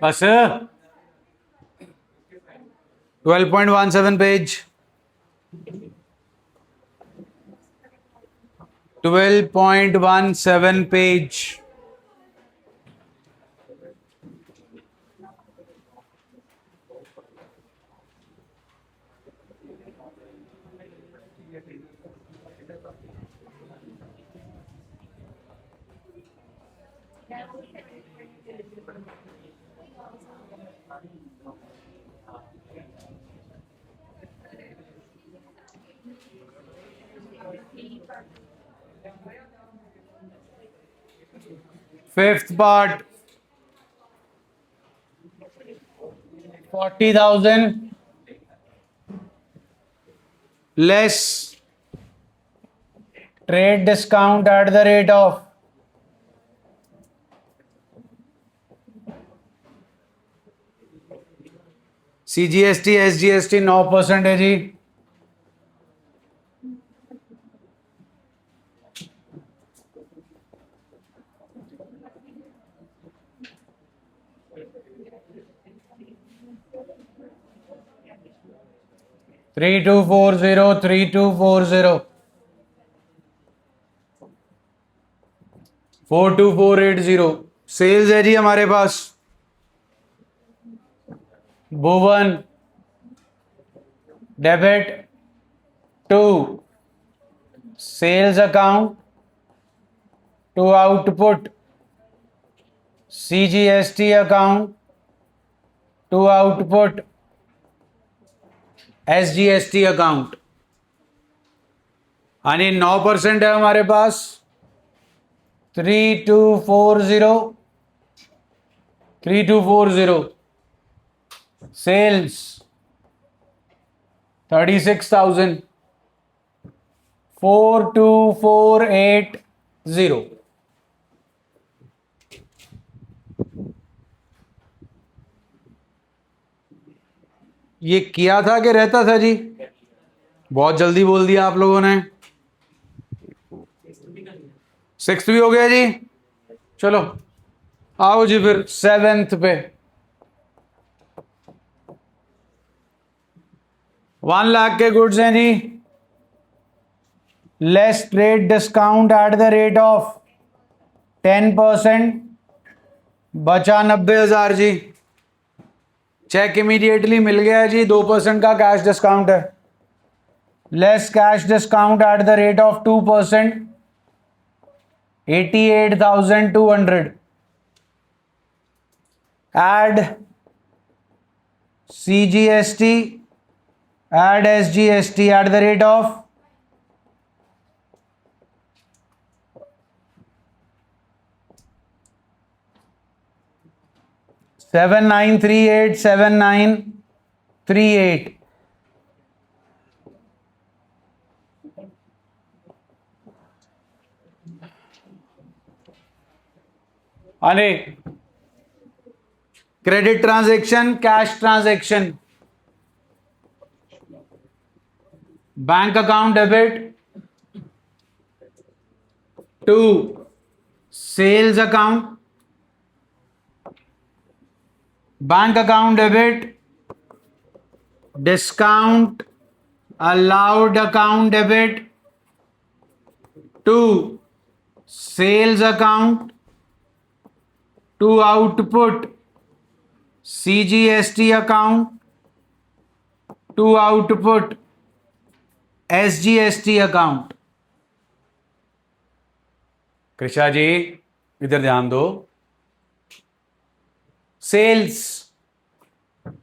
बस 12.17 page 12.17 page fifth part 40,000 less trade discount at the rate of CGST SGST 9% है जी। Three two four zero 42480 sales है जी हमारे पास। Bhuvan debit to sales account to output CGST account to output SGST account यानी 9% है हमारे पास। 3240 सेल्स 36,000 42480 ये किया था कि रहता था जी? बहुत जल्दी बोल दिया आप लोगों ने। सिक्स्थ भी हो गया जी। चलो आओ जी फिर सेवेंथ पे। 1 लाख के गुड्स हैं जी। Less trade discount at the rate of 10%, बचा 90,000 जी। चेक इमीडिएटली मिल गया है जी। 2% का कैश डिस्काउंट है। Less cash discount at the rate of 2%, 88,200। Add CGST, add SGST at the rate of 7938 अरे credit transaction, cash transaction, bank account debit to sales account, bank account debit discount allowed account debit to sales account to output CGST account to output SGST account. Krisha ji इधर ध्यान दो। Sales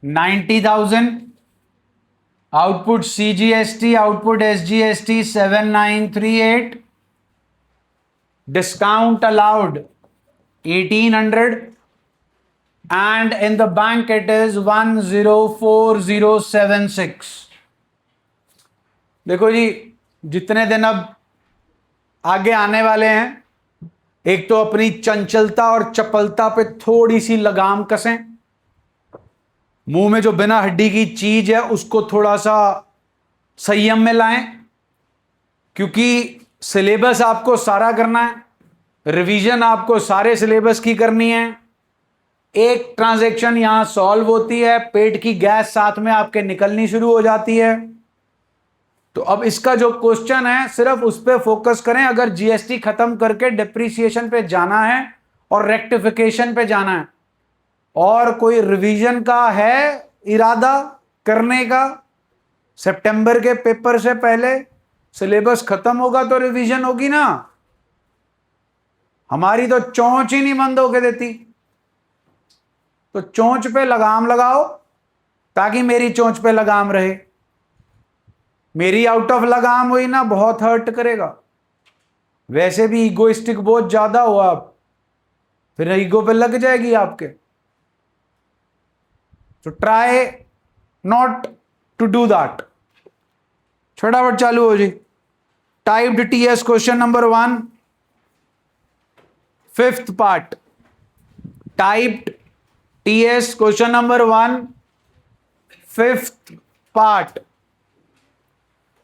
90,000, output CGST, output SGST 7938, discount allowed 1800, and in the bank it is 104076। देखो जी जितने दिन अब आगे आने वाले हैं, एक तो अपनी चंचलता और चपलता पे थोड़ी सी लगाम कसें। मुंह में जो बिना हड्डी की चीज है उसको थोड़ा सा संयम में लाएं, क्योंकि सिलेबस आपको सारा करना है। रिवीजन आपको सारे सिलेबस की करनी है। एक ट्रांजैक्शन यहां सॉल्व होती है, पेट की गैस साथ में आपके निकलनी शुरू हो जाती है। तो अब इसका जो क्वेश्चन है सिर्फ उस पर फोकस करें। अगर जीएसटी खत्म करके डिप्रिसिएशन पे जाना है और रेक्टिफिकेशन पे जाना है और कोई रिवीजन का है इरादा करने का, सितंबर के पेपर से पहले सिलेबस खत्म होगा तो रिवीजन होगी ना। हमारी तो चोंच ही नहीं बंद होके देती। तो चोंच पे लगाम लगाओ ताकि मेरी चोंच पे लगाम रहे। मेरी आउट ऑफ लगाम हुई ना, बहुत हर्ट करेगा। वैसे भी ईगोइस्टिक बहुत ज्यादा हो आप, फिर ईगो पे लग जाएगी आपके। तो try not to do that. फटाफट चालू हो जी। Typed TS question number 1 5th part. Typed TS question number 1 5th part.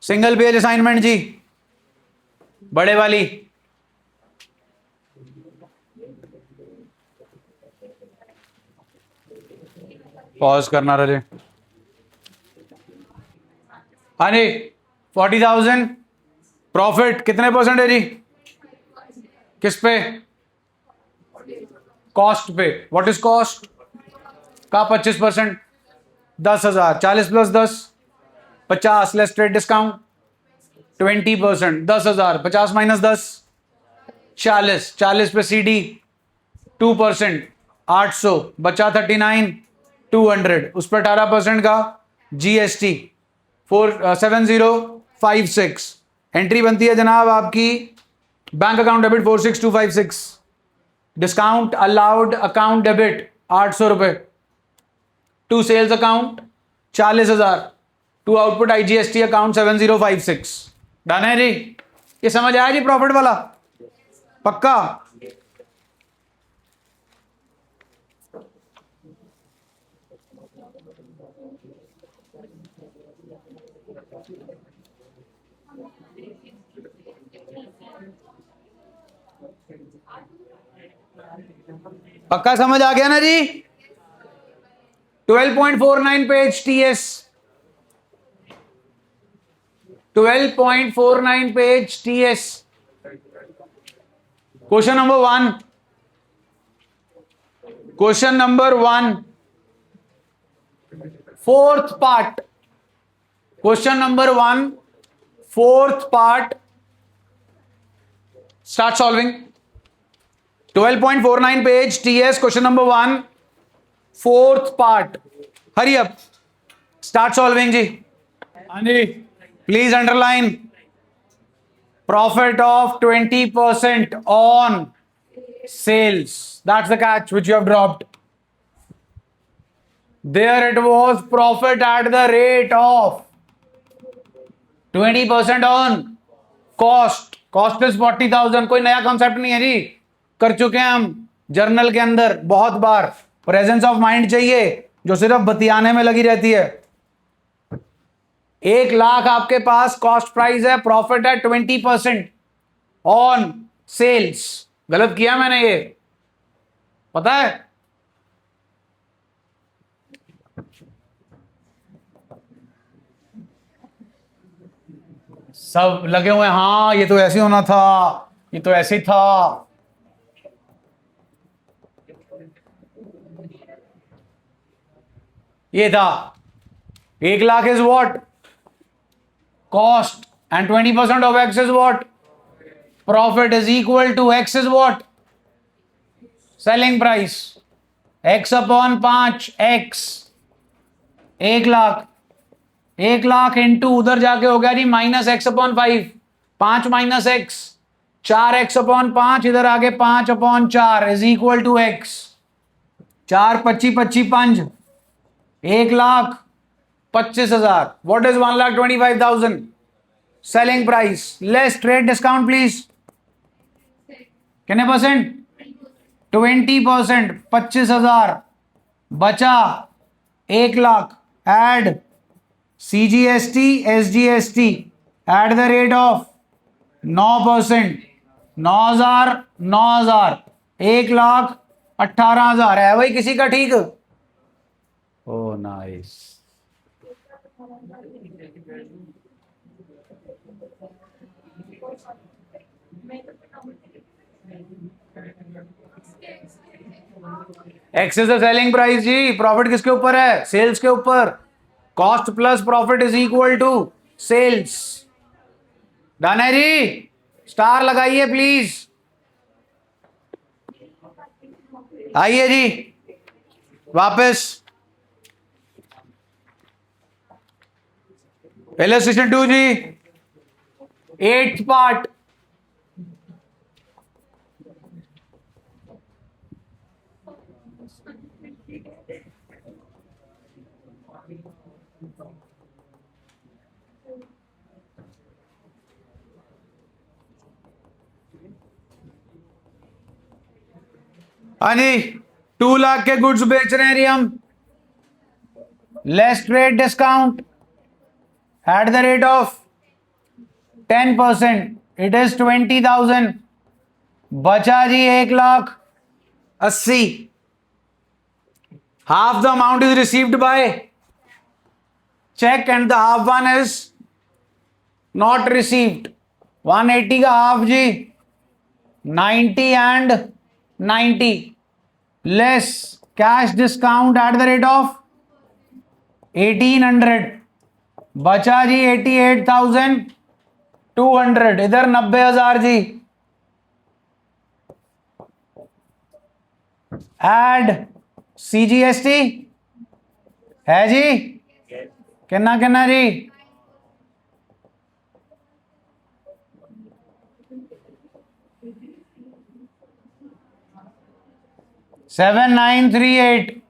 Single page assignment जी, बड़े वाली। पॉज करना रहे। हाँ जी, 40,000 प्रॉफिट कितने परसेंट है जी? किस पे? कॉस्ट पे। व्हाट इज कॉस्ट का? 25%। 10,000। 40 plus 10 50 less trade discount 20%। 10,000 50 minus 10 40। 40 पे सीडी 2% 800 बचा 39 200। उस पर 18% का जीएसटी 7056। एंट्री बनती है जनाब आपकी bank account debit 46256। Discount allowed account debit 800 रुपए। To sales account 40,000। To output IGST account 7056। Done है जी? ये समझ आया जी प्रॉफिट वाला? पक्का? पक्का समझ आ गया ना जी? 12.49 page TS. 12.49 page TS. Question number 1। Question number 1 4th part. Question number 1 4th part. Start solving. 12.49 page TS question number 1 4th part. Hurry up. Start solving जी। हाँ जी, please underline profit of 20% on sales. That's the catch which you have dropped. There it was profit at the rate of 20% on cost. Cost is 40,000। कोई नया concept नहीं है जी, कर चुके हैं हम जर्नल के अंदर बहुत बार। प्रेजेंस ऑफ माइंड चाहिए जो सिर्फ बतियाने में लगी रहती है। 1 लाख आपके पास कॉस्ट प्राइस है, प्रॉफिट है 20% ऑन सेल्स। गलत किया मैंने ये, पता है? सब लगे हुए हाँ ये तो ऐसे होना था, ये तो ऐसे था। ये था 1 lakh is what? Cost and 20% of X is what? Profit is equal to X is what? Selling price. X upon 5 X. 1 lakh. 1 lakh into उधर जाके हो गया जी minus X upon 5। 5 minus X 4 X upon 5। इधर आगे 5 upon 4 is equal to X. 4 25 25 5 1,25,000। What is 1,25,000 selling price less trade discount please? कितने percent? 20%। 25,000 बचा 1 lakh. Add CGST SGST at the rate of 9%। 9,000 9,000 1 lakh 18,000 है भाई किसी का ठीक। Oh nice. Excess selling price जी, प्रॉफिट किसके ऊपर है? सेल्स के ऊपर। Cost plus profit is equal to sales. Done है जी, स्टार लगाइए प्लीज। आइए जी वापस इलस्ट्रेशन 2 जी, 8th पार्ट। हाँ जी, 2 लाख के गुड्स बेच रहे हैं जी हम। Less trade discount at the rate of 10%, it is 20,000। बचा जी 1,80,000। Half the amount is received by cheque and the half one is not received. 180 का हाफ जी 90 and 90 less cash discount at the rate of 1800। बचा जी 88,200। इधर 90,000 जी। Add CGST है जी, कितना कितना जी? 7938,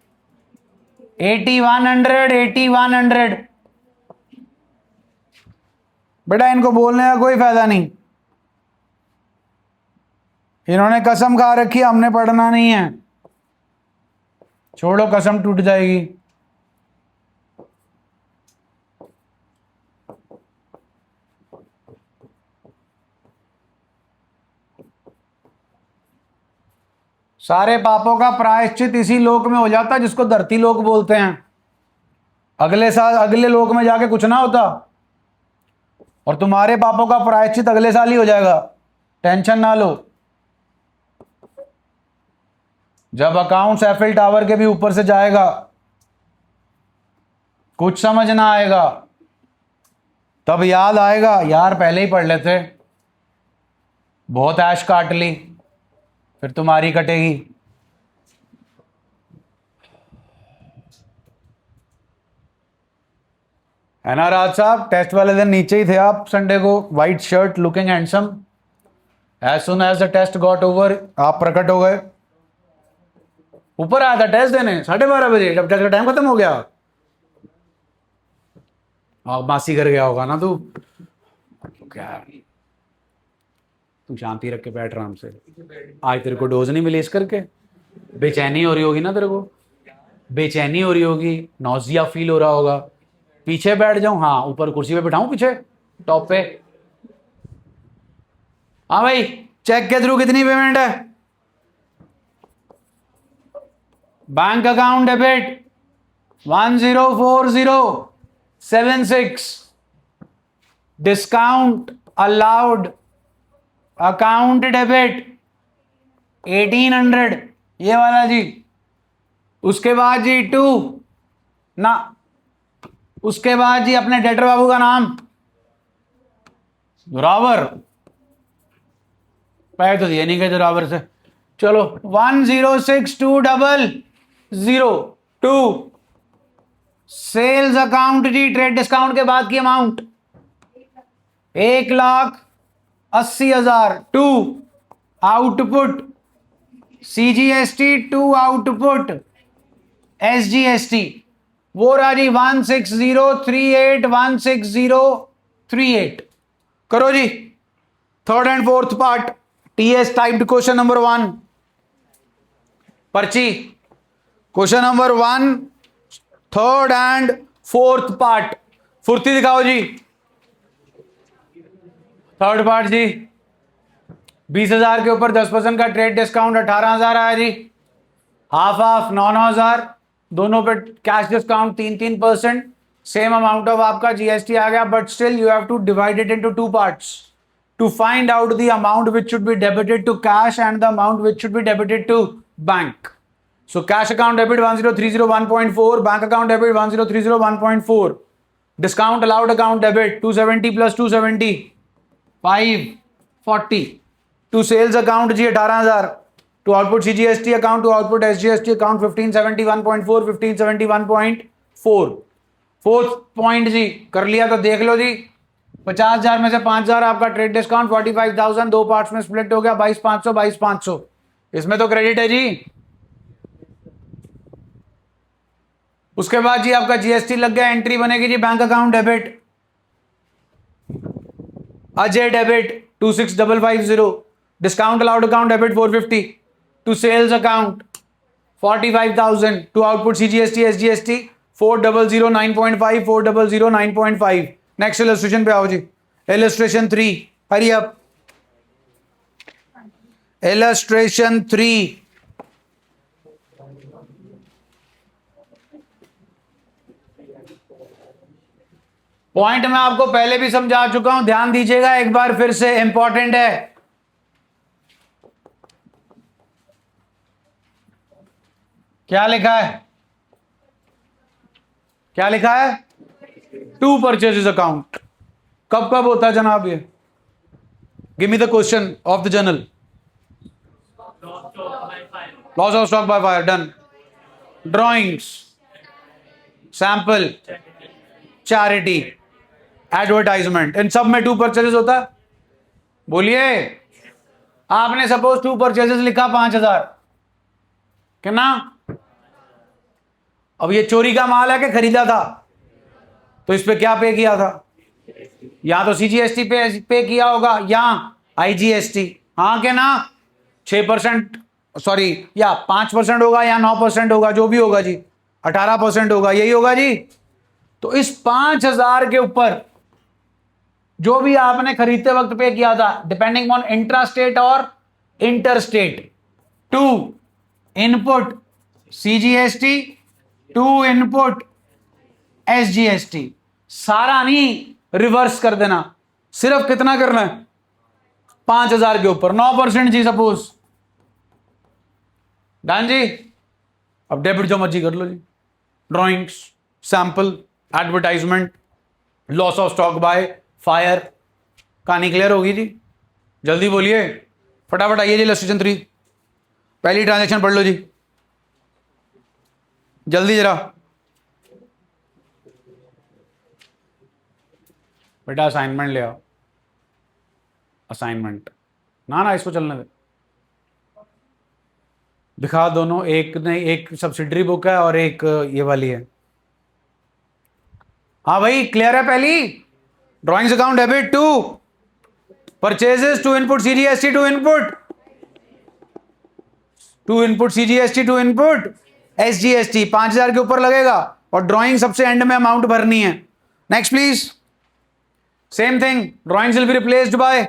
8100, 8100। बेटा इनको बोलने का कोई फायदा नहीं, इन्होंने कसम खा रखी है हमने पढ़ना नहीं है। छोड़ो, कसम टूट जाएगी। सारे पापों का प्रायश्चित इसी लोक में हो जाता जिसको धरती लोक बोलते हैं। अगले साल अगले लोक में जाके कुछ ना होता, और तुम्हारे पापों का प्रायश्चित अगले साल ही हो जाएगा, टेंशन ना लो। जब अकाउंट्स एफिल टावर के भी ऊपर से जाएगा कुछ समझ ना आएगा, तब याद आएगा यार पहले ही पढ़ लेते, बहुत ऐश काट ली, फिर तुम्हारी कटेगी। है ना राज साहब? टेस्ट वाले दिन नीचे ही थे आप संडे को, white shirt, looking handsome. As soon as the test got over आप प्रकट हो गए। ऊपर आया था टेस्ट देने 12:30 बजे, जब टेस्ट का टाइम खत्म हो गया। मासी घर गया होगा ना तू। क्या तू शांति रख के बैठ आराम से। आज तेरे को डोज नहीं मिली इस करके बेचैनी हो रही होगी ना, तेरे को बेचैनी हो रही होगी, नौजिया फील हो रहा होगा। पीछे बैठ जाऊं? हाँ, ऊपर कुर्सी पे बैठाऊं पीछे टॉप पे? हाँ भाई, चेक के थ्रू कितनी पेमेंट है? Bank account debit 104076, discount allowed, account debit 1800, ये वाला जी। उसके बाद जी 2 ना, उसके बाद जी अपने डेटर बाबू का नाम जोरावर, पैसे तो दिए नहीं गए जोरावर से। चलो 106200, सेल्स अकाउंट जी, ट्रेड डिस्काउंट के बाद की amount 1,80,000। 2 output CGST, 2 output SGST, वो राजी 16038, 16038। करो जी third and fourth part, TS typed question number 1 पर्ची। Question number 1 third and fourth part, फुर्ती दिखाओ जी। थर्ड पार्ट जी, 20,000 के ऊपर 10% का ट्रेड डिस्काउंट 18,000 आया जी। हाफ हाफ 9,000 दोनों पे cash discount 3-3%, same amount of आपका जीएसटी आ गया, but still you have to divide it into two parts to find out the amount which should be debited to cash and the amount which should be debited to bank. So cash account debit 10,301.4, bank account debit 10,301.4, discount allowed account debit 270 plus 270 540, to sales account जी 18,000, to output CGST account, to output SGST account 1571.4 1571.4. Fourth point जी कर लिया तो देख लो जी, 50,000 में से 5,000 आपका trade discount 45,000 दो parts में स्प्लिट हो गया 22,500 22,500, इसमें तो क्रेडिट है जी. उसके बाद जी आपका जीएसटी लग गया, एंट्री बनेगी जी bank account debit Ajay debit 26,550, discount allowed account debit 450, to sales account 45,000, to output CGST SGST 4,009.5 4,009.5. Next illustration पे आओ जी. Illustration 3, hurry up. Illustration 3, point मैं आपको पहले भी समझा चुका हूं, ध्यान दीजिएगा एक बार फिर से, इंपॉर्टेंट है. क्या लिखा है, क्या लिखा है? टू परचेजेस अकाउंट कब कब होता है जनाब? ये give me the question of the journal. Loss of stock by fire done. Drawings, sample, charity, advertisement, इन सब में टू परचेजेस होता है. बोलिए, आपने सपोज टू परचेजेस लिखा 5,000, कितना? अब ये चोरी का माल है कि खरीदा था, तो इस पे क्या पे किया था? या तो सीजीएसटी पे किया होगा या आईजीएसटी. हाँ के ना? 6% सॉरी या 5% होगा या 9% होगा, जो भी होगा जी, 18% होगा, यही होगा जी. तो इस 5,000 के ऊपर जो भी आपने खरीदते वक्त पे किया था, डिपेंडिंग ऑन इंट्रा स्टेट और inter state, to input CGST, to input SGST, सारा नहीं रिवर्स कर देना, सिर्फ कितना करना है? 5,000 के ऊपर 9% जी सपोज. डन जी. अब डेबिट जो मर्जी कर लो जी. Drawings, sample, advertisement, loss of stock by fire. कहानी क्लियर होगी जी? जल्दी बोलिए, फटाफट आइए जी. इलस्ट्रेशन 3, पहली ट्रांजैक्शन पढ़ लो जी, जल्दी जरा. बेटा असाइनमेंट ले आओ, असाइनमेंट. ना इसको चलने दे. दिखा दोनों, एक नहीं, एक सब्सिडरी बुक है और एक ये वाली है. हाँ भाई क्लियर है? पहली drawings account debit to purchases, to input CGST, to input CGST, to input SGST. 5,000 के ऊपर लगेगा और ड्रॉइंग सबसे एंड में अमाउंट भरनी है. Next please. Same thing, drawings will be replaced by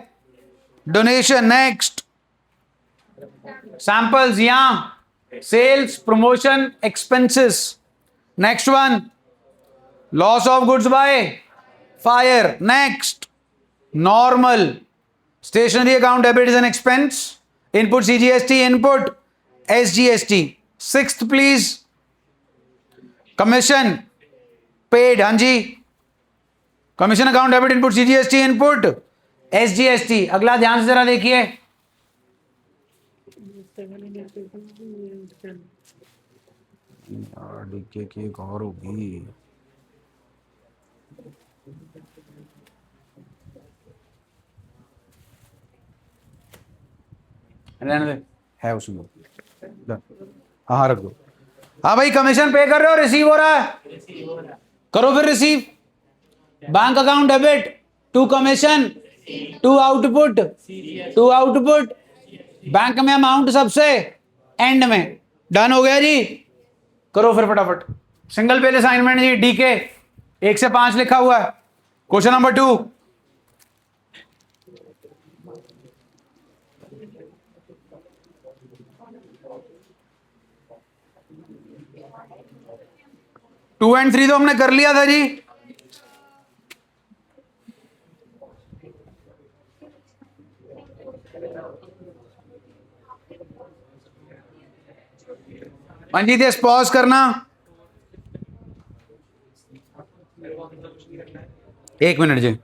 donation. Next, samples यहां sales, promotion, expenses. Next one, loss of goods by fire. Next, normal stationery account debit is an expense, input CGST, input SGST. Sixth please, commission paid. हाँ जी, commission account debit, input CGST, input SGST. अगला ध्यान से जरा देखिए, DK की एक और होगी. रहने दे, है उसमें. हाँ रख दो. हाँ भाई, कमीशन पे कर रहे हो, रिसीव हो रहा है, करो फिर receive. Bank account debit to commission, to output, bank में अमाउंट सबसे एंड में. डन हो गया जी. करो फिर फटाफट. सिंगल पेज असाइनमेंट जी, डीके 1 से 5 लिखा हुआ है. क्वेश्चन नंबर 2, 2 and 3 तो हमने कर लिया था जी। मंजीत यस पॉज करना, 1 मिनट जी।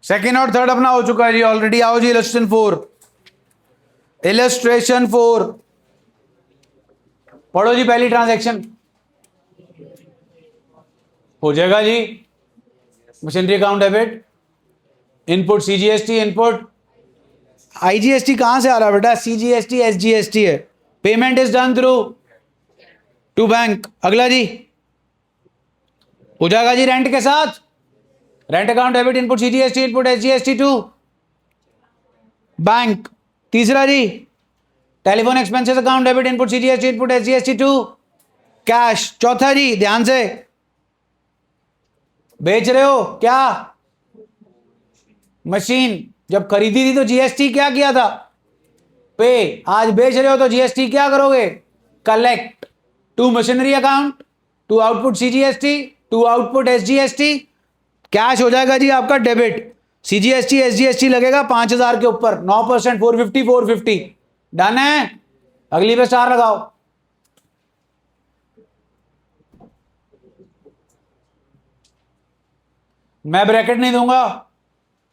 सेकेंड और थर्ड अपना हो चुका है जी ऑलरेडी। आओ जी इलस्ट्रेशन 4, इलस्ट्रेशन 4 पढ़ो जी। पहली ट्रांजैक्शन हो जाएगा जी, machinery account debit, input CGST, input IGST कहां से आ रहा है बेटा? सीजीएसटी एसजीएसटी है। Payment is done through to bank. अगला जी हो जाएगा जी रेंट के साथ, rent account debit, input CGST, input SGST to bank. तीसरा जी telephone expenses account debit, input CGST, input SGST to cash. चौथा जी ध्यान से, बेच रहे हो क्या? मशीन जब खरीदी थी तो जीएसटी क्या किया था? पे। आज बेच रहे हो तो जीएसटी क्या करोगे? Collect. To machinery account, to output CGST, to output SGST. Cash हो जाएगा जी आपका डेबिट। सीजीएसटी एसजीएसटी लगेगा 5000 के ऊपर, 9%, 450 डन है। अगली पे स्टार लगाओ। मैं ब्रैकेट नहीं दूंगा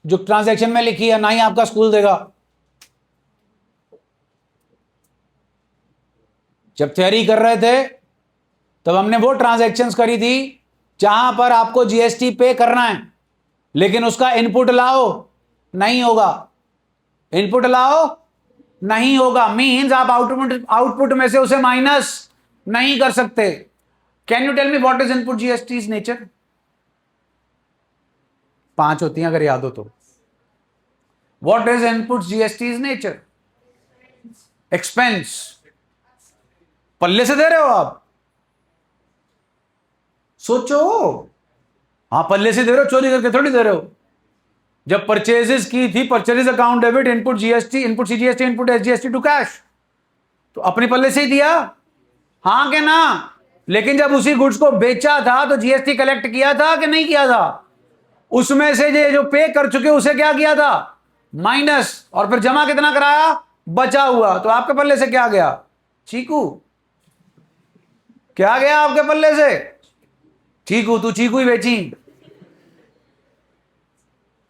जो ट्रांजैक्शन में लिखी है, ना ही आपका स्कूल देगा। जब थ्योरी कर रहे थे तब हमने वो ट्रांजैक्शंस करी थी जहां पर आपको जीएसटी पे करना है, लेकिन उसका इनपुट लाओ नहीं होगा। इनपुट लाओ नहीं होगा मींस आप आउटपुट में से उसे माइनस नहीं कर सकते। Can you tell me what is input GST is nature? 5 होती हैं अगर याद हो तो। What is input GST is nature? Expense. पल्ले से दे रहे हो आप? सोचो। हाँ पल्ले से दे रहे हो, चोरी करके थोड़ी दे रहे हो। जब परचेजेस की थी, purchase account debit, input GST, input CGST, input SGST to cash, तो अपने पल्ले से ही दिया, हाँ के ना? लेकिन जब उसी गुड्स को बेचा था तो जीएसटी कलेक्ट किया था कि नहीं किया था? उसमें से जो पे कर चुके उसे क्या किया था? माइनस। और फिर जमा कितना कराया? बचा हुआ। तो आपके पल्ले से क्या गया? चीकू। क्या गया आपके पल्ले से? चीकू। तू चीकू ही बेची।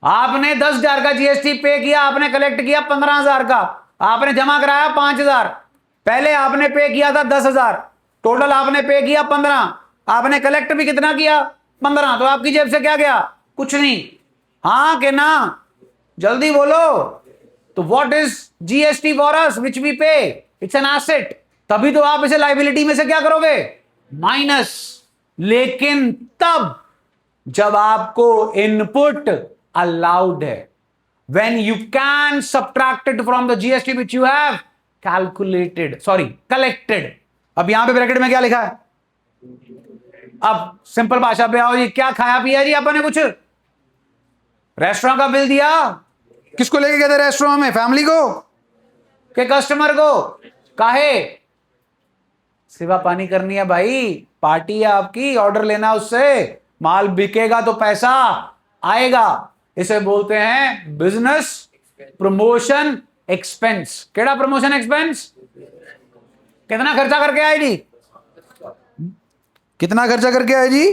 आपने 10,000 का जीएसटी पे किया, आपने कलेक्ट किया 15,000 का, आपने जमा कराया 5,000। पहले आपने पे किया था 10,000, टोटल आपने पे किया 15, आपने कलेक्ट भी कितना किया? 15। तो आपकी जेब से क्या गया? कुछ नहीं। हाँ के ना? जल्दी बोलो। तो what is GST for us which we pay? It's an asset. तभी तो आप इसे लायबिलिटी में से क्या करोगे? माइनस। लेकिन तब जब आपको इनपुट अलाउड है, when you can subtract it from the GST which you have collected। अब यहां पे ब्रैकेट में क्या लिखा है? अब सिंपल भाषा पे आओ जी, क्या खाया पिया जी आपने? कुछ रेस्टोरेंट का बिल दिया? किसको लेके गए थे रेस्टोरेंट में? फैमिली को के कस्टमर को? काहे? सेवा पानी करनी है भाई, पार्टी है आपकी, ऑर्डर लेना उससे, माल बिकेगा तो पैसा आएगा। इसे बोलते हैं बिजनेस प्रमोशन एक्सपेंस। केड़ा प्रमोशन एक्सपेंस? कितना खर्चा करके आए जी? कितना खर्चा करके आए जी?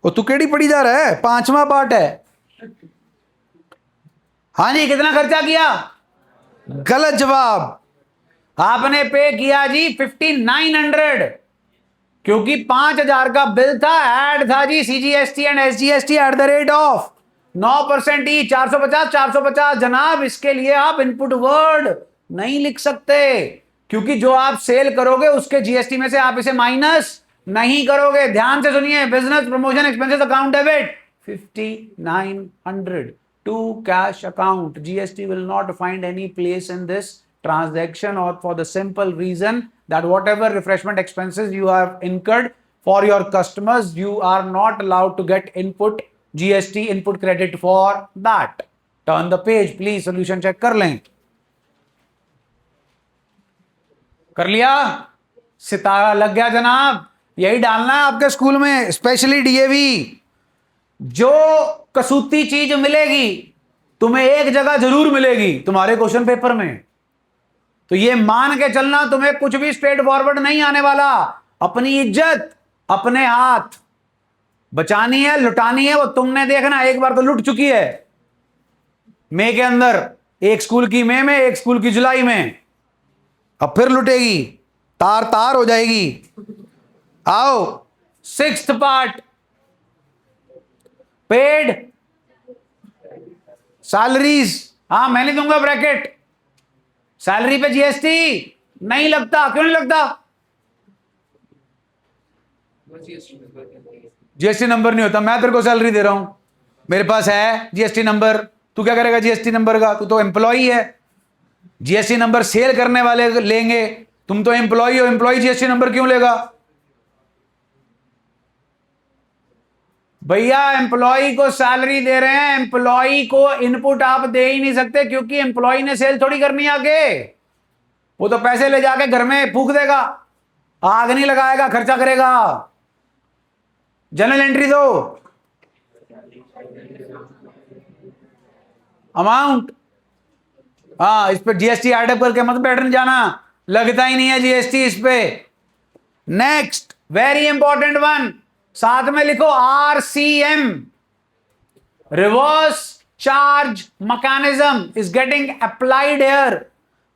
वो तू केड़ी पड़ी जा रहा है? 5वां पार्ट है। हाँ जी, कितना खर्चा किया? गलत जवाब। आपने पे किया जी 5900, क्योंकि 5,000 का बिल था, ऐड था जी CGST and SGST at the rate of 9% ही, 450 जनाब। इसके लिए आप इनपुट वर्ड नहीं लिख सकते, क्योंकि जो आप सेल करोगे उसके जीएसटी में से आप इसे माइनस नहीं करोगे। ध्यान से सुनिए, business promotion expenses account debit 5900 to cash account. GST will not find any place in this transaction, or for the simple reason that whatever refreshment expenses you have incurred for your customers, you are not allowed to get input GST input credit for that. Turn the page please, solution check कर लें। कर लिया? सितारा लग गया जनाब। यही डालना है आपके स्कूल में, स्पेशली डीएवी। जो कसूती चीज मिलेगी तुम्हें एक जगह जरूर मिलेगी, तुम्हारे क्वेश्चन पेपर में। तो ये मान के चलना तुम्हें कुछ भी स्ट्रेट फॉरवर्ड नहीं आने वाला। अपनी इज्जत अपने हाथ बचानी है, लुटानी है, वो तुमने देखना। एक बार तो लुट चुकी है मई के अंदर, एक स्कूल की मई में, एक स्कूल की जुलाई में, अब फिर लुटेगी, तार तार हो जाएगी। आओ, 6th पार्ट, पेड सैलरीज। हाँ, मैं नहीं दूंगा ब्रैकेट। सैलरी पे जीएसटी नहीं लगता। क्यों नहीं लगता? जीएसटी नंबर नहीं होता। मैं तेरे को सैलरी दे रहा हूं, मेरे पास है जीएसटी नंबर। तू क्या करेगा जीएसटी नंबर का? तू तो एम्प्लॉई है। जीएसटी नंबर सेल करने वाले लेंगे, तुम तो एम्प्लॉई हो। एम्प्लॉई जीएसटी नंबर क्यों लेगा? भैया एम्प्लॉई को सैलरी दे रहे हैं, एम्प्लॉई को इनपुट आप दे ही नहीं सकते, क्योंकि एम्प्लॉई ने सेल थोड़ी करनी आगे। वो तो पैसे ले जाके घर में फूक देगा, आग नहीं लगाएगा, खर्चा करेगा। जनरल एंट्री दो, अमाउंट। हाँ, इस पे जीएसटी एडअप करके मत बैठने जाना, लगता ही नहीं है जीएसटी इस पे। नेक्स्ट वेरी इंपॉर्टेंट वन, साथ में लिखो RCM, reverse charge mechanism is getting applied here.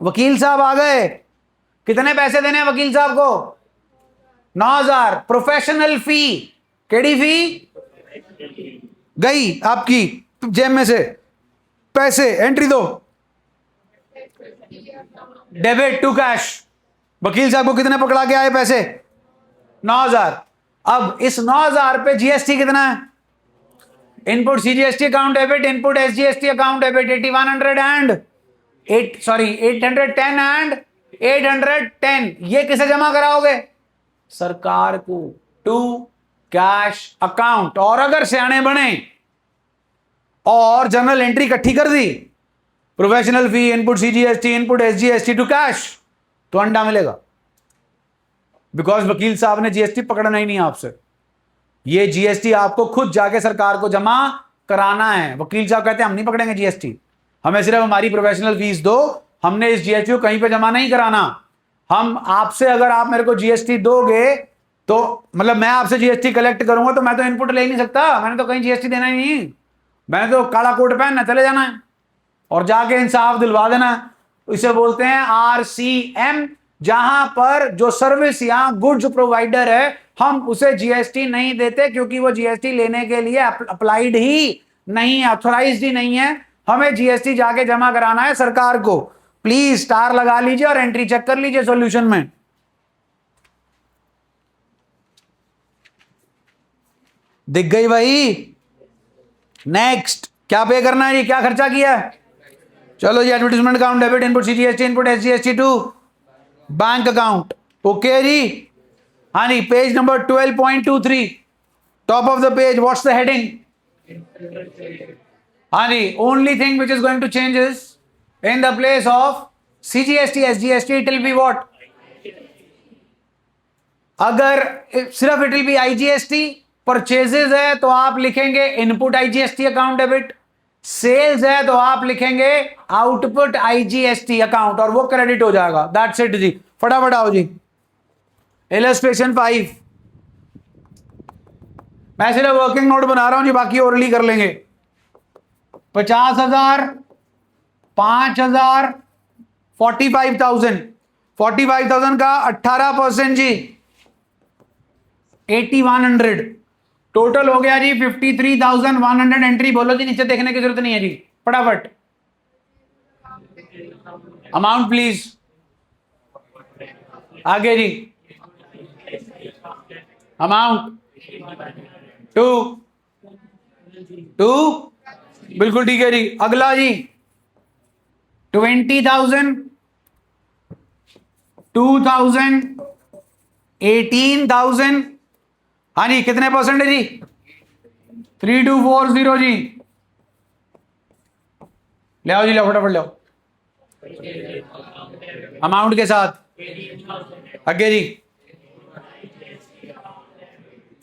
वकील साहब आ गए। कितने पैसे देने हैं वकील साहब को? 9,000। प्रोफेशनल फी, केडी फी गई आपकी जेब में से। पैसे एंट्री दो, डेबिट टू कैश। वकील साहब को कितने पकड़ा के आए पैसे? 9,000। अब इस 9,000 पे जीएसटी कितना है? Input CGST account debit, input SGST account debit 810 and 810। ये किसे जमा कराओगे? सरकार को, टू कैश अकाउंट। और अगर सियाने बने और जनरल एंट्री इकट्ठी कर दी, professional fee, input CGST, input SGST to cash, तो अंडा मिलेगा। बिकॉज वकील साहब ने जीएसटी पकड़ना ही नहीं आपसे। ये जीएसटी आपको खुद जाके सरकार को जमा कराना है। वकील साहब कहते हैं हम नहीं पकड़ेंगे जीएसटी, हमें सिर्फ हमारी प्रोफेशनल फीस दो, हमने इस जीएसटी को कहीं पे जमा नहीं कराना। हम आपसे, अगर आप मेरे को जीएसटी दोगे तो मतलब मैं आपसे जीएसटी कलेक्ट करूंगा, तो मैं तो इनपुट ले ही नहीं सकता, मैंने तो कहीं जीएसटी देना ही नहीं। मैंने तो काला कोट पहनना, चले जाना है और जाके इंसाफ दिलवा देना है। इसे बोलते हैं आरसीएम, जहां पर जो सर्विस या गुड्स प्रोवाइडर है हम उसे जीएसटी नहीं देते, क्योंकि वो जीएसटी लेने के लिए अप्लाइड ही नहीं है, ऑथोराइज्ड ही नहीं है। हमें जीएसटी जाके जमा कराना है सरकार को। प्लीज स्टार लगा लीजिए और एंट्री चेक कर लीजिए सॉल्यूशन में। दिख गई भाई? नेक्स्ट क्या पे करना है? ये क्या खर्चा किया है? चलो जी, advertisement account debit, input CGST, input SGST to bank account. Okay जी। हाँ जी, page number 12.23, top of the page, what's the heading? हाँ जी, only thing which is going to change is in the place of CGST SGST it will be what? अगर सिर्फ it will be IGST, purchases है तो आप लिखेंगे input IGST account debit, sales है तो आप लिखेंगे आउटपुट आईजीएसटी अकाउंट, और वो क्रेडिट हो जाएगा। दैट्स इट जी। फटाफट आओ जी, इलस्ट्रेशन 5। मैं सिर्फ वर्किंग नोट बना रहा हूं जी, बाकी ओरली कर लेंगे। 50,000, 5,000, 45,000। 45,000 का 18% जी, 8,100 टोटल हो गया जी। 53,100 एंट्री बोलो जी, नीचे देखने की जरूरत नहीं है जी, फटाफट। अमाउंट प्लीज, आगे जी। अमाउंट 2 बिल्कुल ठीक है जी। अगला जी 20,000, 2,000, 18,000। हाँ जी, कितने परसेंट है जी? 3240 जी, ले आओ जी, ले फटाफट ले आओ अमाउंट के साथ। आगे जी,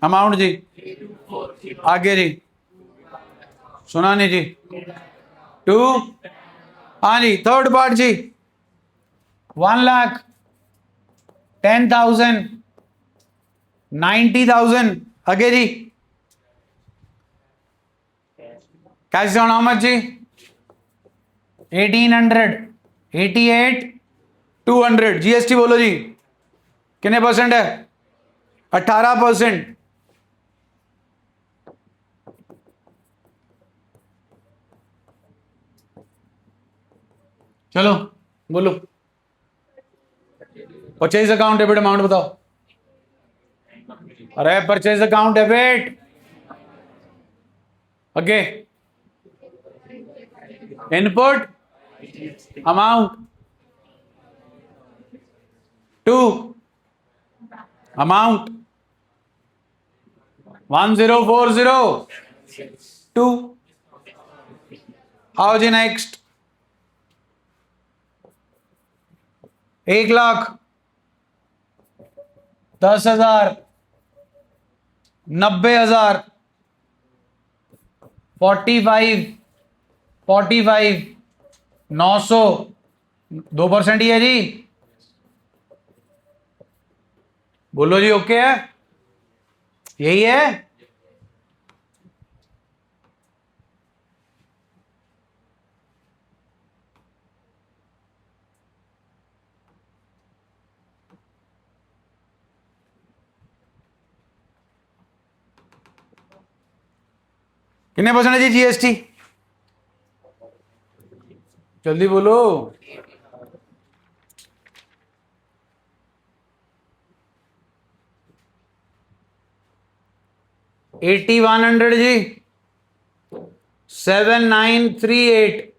अमाउंट जी, आगे जी, सुना नहीं जी। 2, हाँ जी, थर्ड पार्ट जी, 1,10,000, 90,000। आगे जी, कैश डाउन हाउ मच जी? 1800, 88, 200। जीएसटी बोलो जी, कितने परसेंट है? 18%। चलो बोलो, परचेज अकाउंट डेबिट अमाउंट बताओ। अरे purchase account debit, okay, input amount, 2 amount, 1040, 2। आओ जी नेक्स्ट, 1,10,000, 90,000, 45, 900, 2% ही है जी। बोलो जी, ओके है, यही है। कितने परसेंट है जी जीएसटी? जल्दी बोलो। 8100 जी, 7938।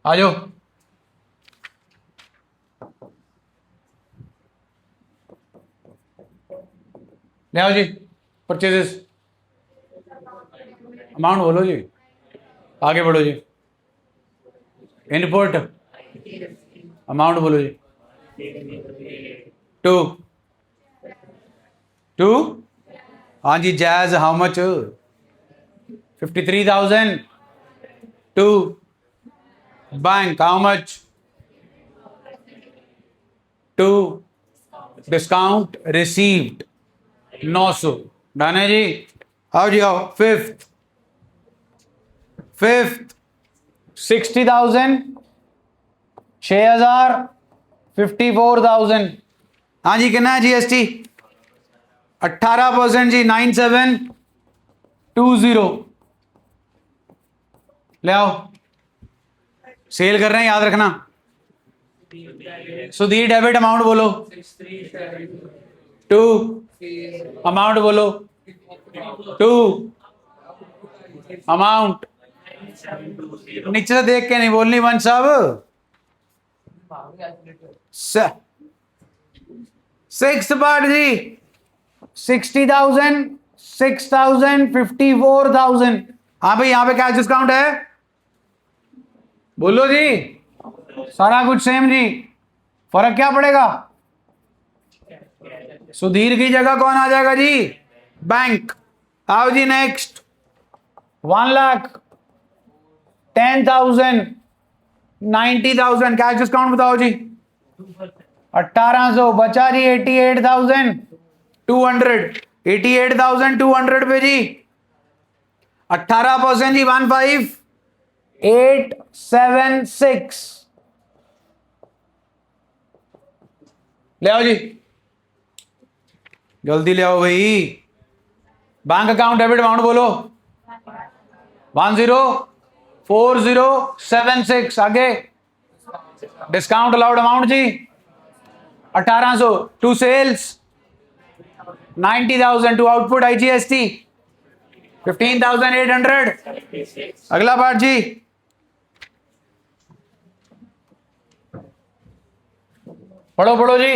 आ जाओ, ले आओ जी, परचेजेस अमाउंट बोलो जी, आगे बढ़ो जी। इनपुट अमाउंट बोलो जी, 2, हाँ जी। जैज how much? 53,000, 2। Bank how much? 2। Discount received 900। Done है जी। आओ जी आओ, फिफ्थ 60,000, 6,000, 54,000। हाँ जी, कितना है जीएसटी? 18% जी, 9720। ले आओ, सेल कर रहे हैं, याद रखना। सुधीर डेबिट अमाउंट बोलो, 2। अमाउंट बोलो, 2। अमाउंट नीचे से देख के नहीं बोलनी वन साहब। 6th पार्ट जी, 60,000, 6,000, 54,000। हाँ भाई, यहां पे कैश डिस्काउंट है, बोलो जी। सारा कुछ सेम जी, फर्क क्या पड़ेगा? सुधीर की जगह कौन आ जाएगा जी? बैंक। आओ जी नेक्स्ट, 1,10,000, 90,000। कैश डिस्काउंट बताओ जी। 1800 बचा जी, 88,200। 88,200 पे जी 18% जी, 15,876। ले आओ जी, जल्दी ले आओ भाई। बैंक अकाउंट डेबिट अमाउंट बोलो, 104076। आगे डिस्काउंट अलाउड अमाउंट जी 1800। To sales 90,000। To output IGST 15,800। अगला पार्ट जी, पढ़ो पढ़ो जी।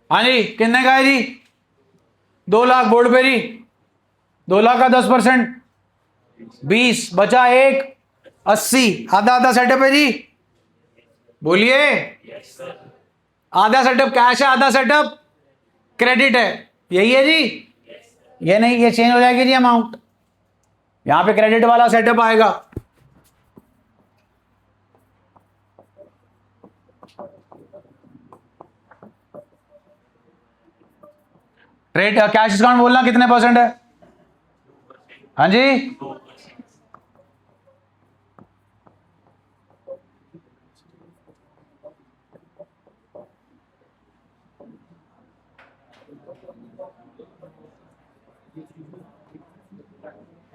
हाँ जी, कितने का है जी? 2 लाख बोर्ड पे जी। 2 लाख का 10%, 20 बचा 1, 80। आधा आधा सेटअप है जी, बोलिए। आधा सेटअप कैश है, आधा सेटअप क्रेडिट है, यही है जी। ये नहीं, ये चेंज हो जाएगी जी अमाउंट, यहां पे क्रेडिट वाला सेटअप आएगा। ट्रेड कैश डिस्काउंट बोलना कितने परसेंट है? हाँ जी,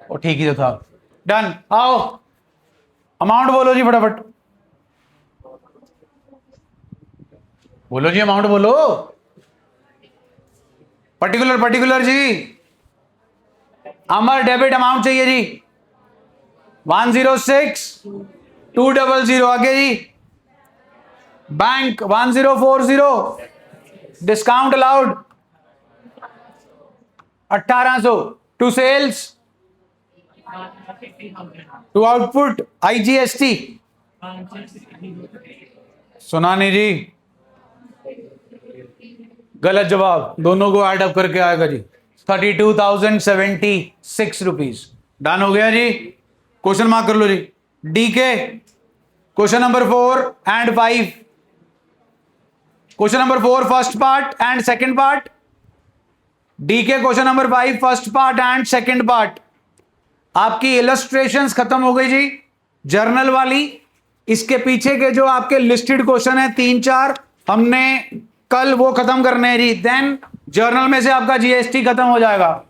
वो ठीक ही तो था। डन, आओ अमाउंट बोलो जी फटाफट, बोलो जी अमाउंट बोलो, पर्टिकुलर पर्टिकुलर जी। अमर डेबिट अमाउंट चाहिए जी, 106,200। आगे जी, bank 1040, discount allowed 1800, to sales, to output, IGST। सुना नहीं जी, गलत जवाब, दोनों को ऐड अप करके आएगा जी 32,076 रुपीज। डन हो गया जी, क्वेश्चन मार्क कर लो जी। DK question number 4 and 5, question number 4 first part and second part, DK question number 5 first part and second part. आपकी इलस्ट्रेशंस खत्म हो गई जी, जर्नल वाली। इसके पीछे के जो आपके लिस्टेड क्वेश्चन है 3-4, हमने कल वो खत्म करने हैं जी, देन जर्नल में से आपका GST खत्म हो जाएगा।